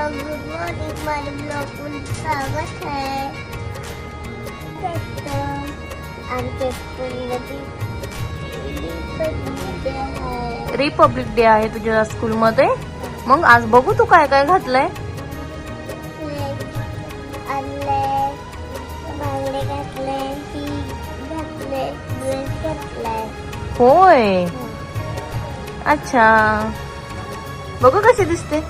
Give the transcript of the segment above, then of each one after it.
Good morning, माझे blog में स्वागत है। आमच्या स्कूलमध्ये रिपब्लिक डे आहे तुझ्या स्कूल मध्ये। मग आज बघू तू काय काय घातलंय। होय, अच्छा, बघू कशी दिसते।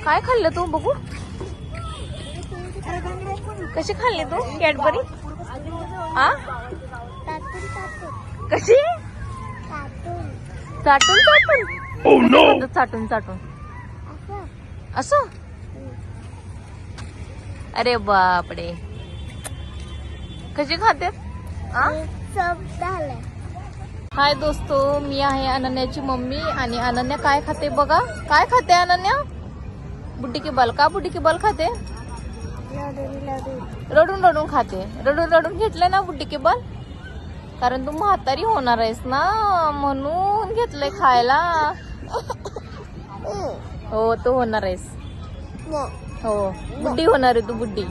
काय खाल्लं तू बघू, कशी खाल्ली तू कॅडबरी। आ कशी चाटून चाटून चाटून चाटून असं। अरे बापडे, कशी खाते। हाय दोस्तो, मी आहे अनन्याची मम्मी आणि अनन्या काय खाते बघा। काय खाते अनन्या। बुड्डी के बल का, बुड्डी के बल खाते। रडून रडून खाते, रडून रडून घेतलंय ना बुड्डी के बल, कारण तू म्हातारी होणार आहेस ना म्हणून घेतलंय खायला। हो तू होणार आहेस, हो बुड्डी होणार आहे तू, बुड्डी।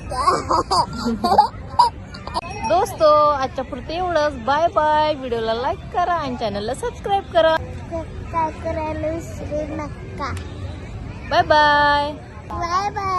दोस्तो आजच्या पुरते एवढंच, बाय बाय। व्हिडिओला लाईक करा आणि चॅनलला सबस्क्राईब करा। काय करायला विसरू नका। Bye bye, bye bye.